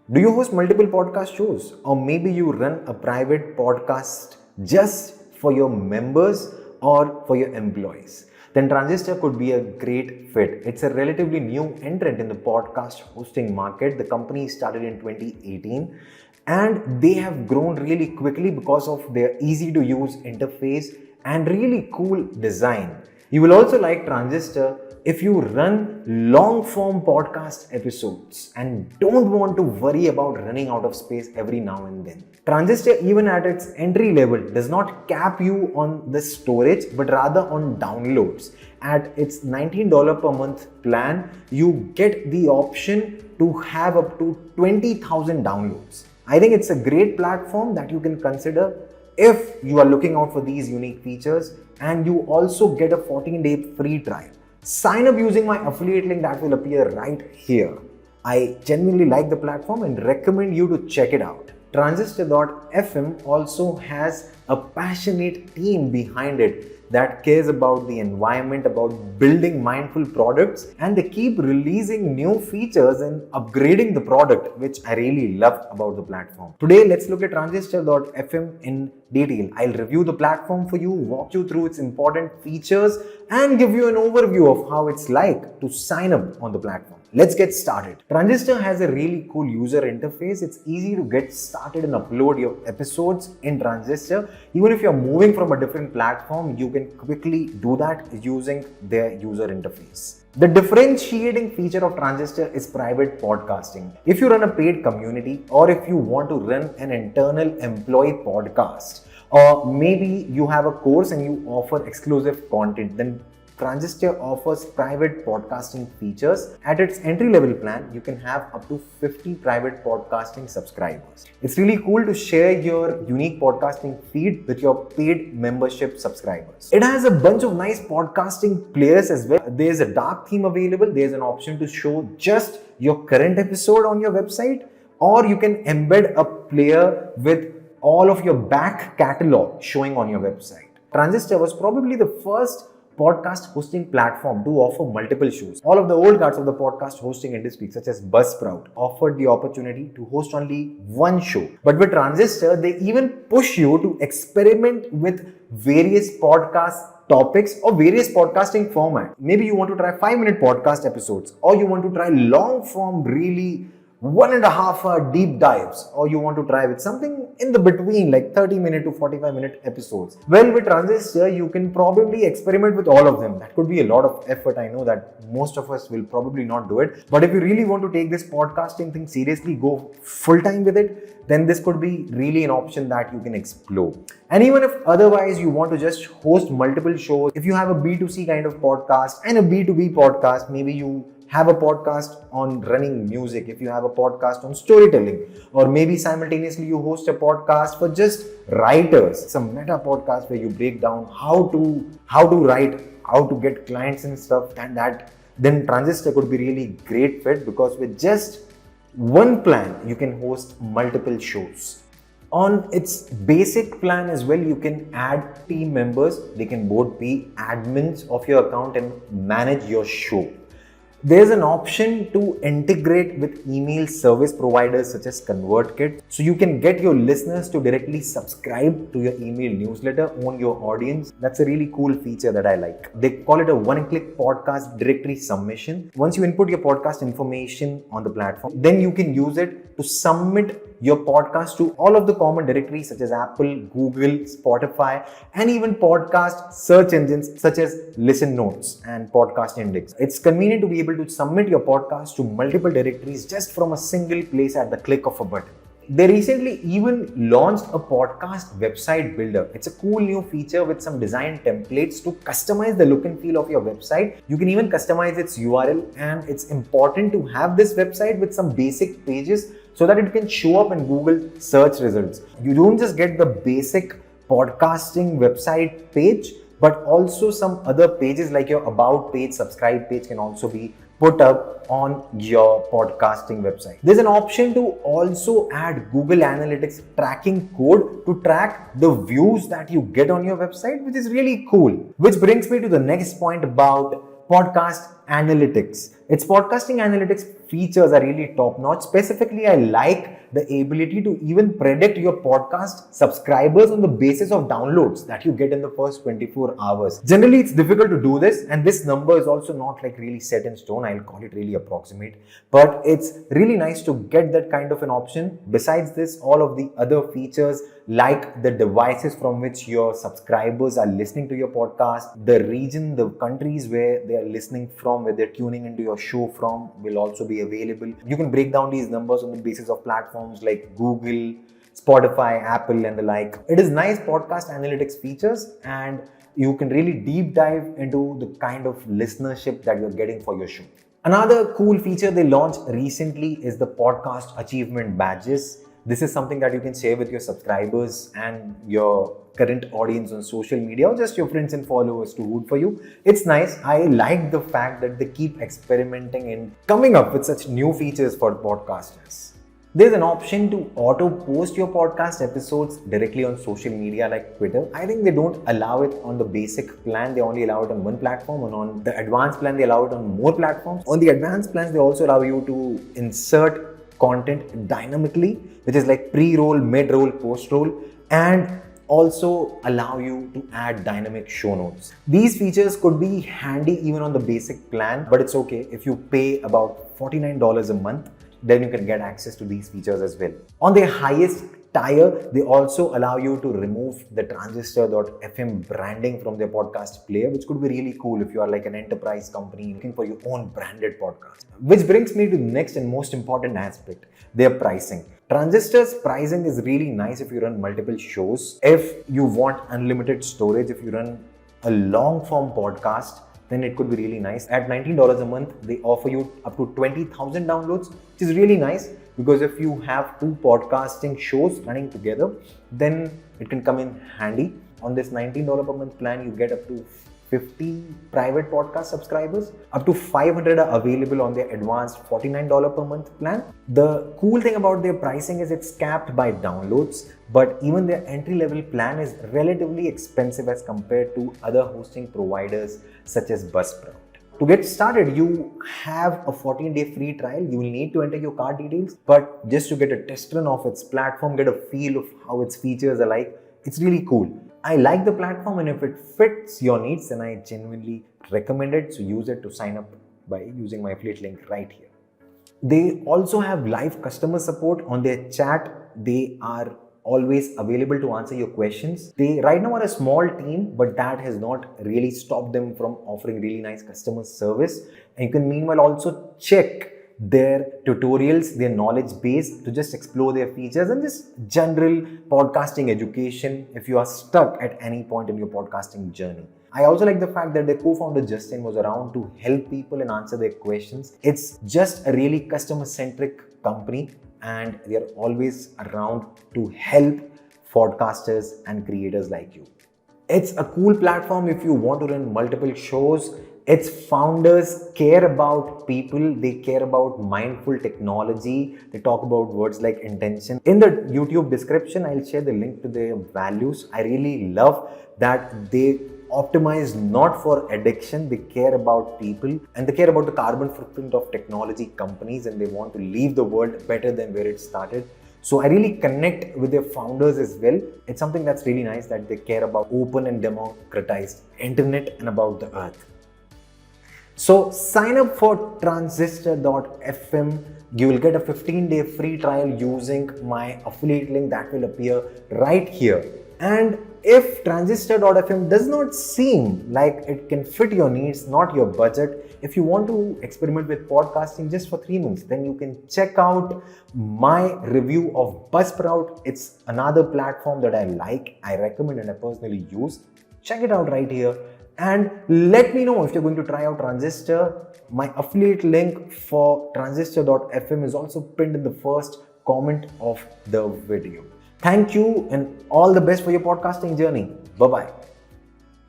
Do you host multiple podcast shows? Or maybe you run a private podcast just for your members or for your employees? Then Transistor could be a great fit. It's a relatively new entrant in the podcast hosting market. The company started in 2018 and they have grown really quickly because of their easy to use interface and really cool design. You will also like Transistor if you run long form podcast episodes and don't want to worry about running out of space every now and then. Transistor, even at its entry level, does not cap you on the storage but rather on downloads. At its $19 per month plan, you get the option to have up to 20,000 downloads. I think it's a great platform that you can consider if you are looking out for these unique features, and you also get a 14-day free trial. Sign up using my affiliate link that will appear right here. I genuinely like the platform and recommend you to check it out. Transistor.fm also has a passionate team behind it that cares about the environment, about building mindful products, and they keep releasing new features and upgrading the product, which I really love about the platform. Today, let's look at Transistor.fm in detail. I'll review the platform for you, walk you through its important features, and give you an overview of how it's like to sign up on the platform. Let's get started. Transistor has a really cool user interface. It's easy to get started and upload your episodes in Transistor. Even if you're moving from a different platform, you can quickly do that using their user interface. The differentiating feature of Transistor is private podcasting. If you run a paid community, or if you want to run an internal employee podcast, or maybe you have a course and you offer exclusive content, then Transistor offers private podcasting features. At its entry-level plan, you can have up to 50 private podcasting subscribers. It's really cool to share your unique podcasting feed with your paid membership subscribers. It has a bunch of nice podcasting players as well. There's a dark theme available. There's an option to show just your current episode on your website, or you can embed a player with all of your back catalog showing on your website. Transistor was probably the first podcast hosting platform to offer multiple shows. All of the old guards of the podcast hosting industry, such as Buzzsprout, offered the opportunity to host only one show. But with Transistor, they even push you to experiment with various podcast topics or various podcasting formats. Maybe you want to try 5-minute podcast episodes, or you want to try long form, really 1.5 hour deep dives, or you want to try with something in the between like 30-minute to 45-minute episodes. Well, with Transistor, you can probably experiment with all of them. That could be a lot of effort. I know that most of us will probably not do it. But if you really want to take this podcasting thing seriously, go full time with it, then this could be really an option that you can explore. And even if otherwise you want to just host multiple shows, if you have a B2C kind of podcast and a B2B podcast, maybe you have a podcast on running music, if you have a podcast on storytelling, or maybe simultaneously you host a podcast for just writers, some meta podcast where you break down how to write, how to get clients and stuff, and that, then Transistor could be really great fit, because with just one plan you can host multiple shows. On its basic plan as well, you can add team members. They can both be admins of your account and manage your show. There's an option to integrate with email service providers such as ConvertKit, so you can get your listeners to directly subscribe to your email newsletter, own your audience. That's a really cool feature that I like. They call it a one-click podcast directory submission. Once you input your podcast information on the platform, then you can use it to submit your podcast to all of the common directories such as Apple, Google, Spotify, and even podcast search engines such as Listen Notes and Podcast Index. It's convenient to be able to submit your podcast to multiple directories just from a single place at the click of a button. They recently even launched a podcast website builder. It's a cool new feature with some design templates to customize the look and feel of your website. You can even customize its URL, and it's important to have this website with some basic pages so that it can show up in Google search results. You don't just get the basic podcasting website page, but also some other pages like your about page, subscribe page can also be put up on your podcasting website. There's an option to also add Google Analytics tracking code to track the views that you get on your website, which is really cool. Which brings me to the next point about podcast analytics. Its podcasting analytics features are really top notch. Specifically, I like the ability to even predict your podcast subscribers on the basis of downloads that you get in the first 24 hours. Generally, it's difficult to do this, and this number is also not like really set in stone. I'll call it really approximate, but it's really nice to get that kind of an option. Besides this, all of the other features like the devices from which your subscribers are listening to your podcast, the region, the countries where they are listening from, where they're tuning into your show from, will also be available. You can break down these numbers on the basis of platforms like Google, Spotify, Apple, and the like. It is nice podcast analytics features, and you can really deep dive into the kind of listenership that you're getting for your show. Another cool feature they launched recently is the podcast achievement badges. This is something that you can share with your subscribers and your current audience on social media, or just your friends and followers to root for you. It's nice. I like the fact that they keep experimenting and coming up with such new features for podcasters. There's an option to auto post your podcast episodes directly on social media like Twitter. I think they don't allow it on the basic plan. They only allow it on one platform, and on the advanced plan, they allow it on more platforms. On the advanced plans, they also allow you to insert content dynamically, which is like pre-roll, mid-roll, post-roll, and also allow you to add dynamic show notes. These features could be handy even on the basic plan, but it's okay if you pay about $49 a month, then you can get access to these features as well. On the highest tier, they also allow you to remove the transistor.fm branding from their podcast player, which could be really cool if you are like an enterprise company looking for your own branded podcast. Which brings me to the next and most important aspect, their pricing. Transistor's pricing is really nice if you run multiple shows. If you want unlimited storage, if you run a long form podcast, then it could be really nice. At $19 a month, they offer you up to 20,000 downloads, which is really nice, because if you have two podcasting shows running together, then it can come in handy. On this $19 per month plan, you get up to 50 private podcast subscribers. Up to 500 are available on their advanced $49 per month plan. The cool thing about their pricing is it's capped by downloads, but even their entry-level plan is relatively expensive as compared to other hosting providers such as Buzzsprout. To get started, you have a 14-day free trial. You will need to enter your card details, but just to get a test run of its platform, get a feel of how its features are like, it's really cool. I like the platform, and if it fits your needs, then I genuinely recommend it. So use it to sign up by using my affiliate link right here. They also have live customer support on their chat. They are always available to answer your questions. They right now are a small team, but that has not really stopped them from offering really nice customer service. And you can meanwhile also check their tutorials, their knowledge base, to just explore their features and just general podcasting education if you are stuck at any point in your podcasting journey. I also like the fact that their co-founder Justin was around to help people and answer their questions. It's just a really customer-centric company, and they are always around to help podcasters and creators like you. It's a cool platform if you want to run multiple shows. Its founders care about people, they care about mindful technology, they talk about words like intention. In the YouTube description, I'll share the link to their values. I really love that they optimize not for addiction, they care about people, and they care about the carbon footprint of technology companies, and they want to leave the world better than where it started. So I really connect with their founders as well. It's something that's really nice that they care about open and democratized internet and about the earth. So sign up for transistor.fm. You will get a 15-day free trial using my affiliate link that will appear right here. And if transistor.fm does not seem like it can fit your needs, not your budget, if you want to experiment with podcasting just for 3 months, then you can check out my review of Buzzsprout. It's another platform that I like, I recommend, and I personally use. Check it out right here. And let me know if you're going to try out Transistor. My affiliate link for transistor.fm is also pinned in the first comment of the video. Thank you and all the best for your podcasting journey. Bye-bye.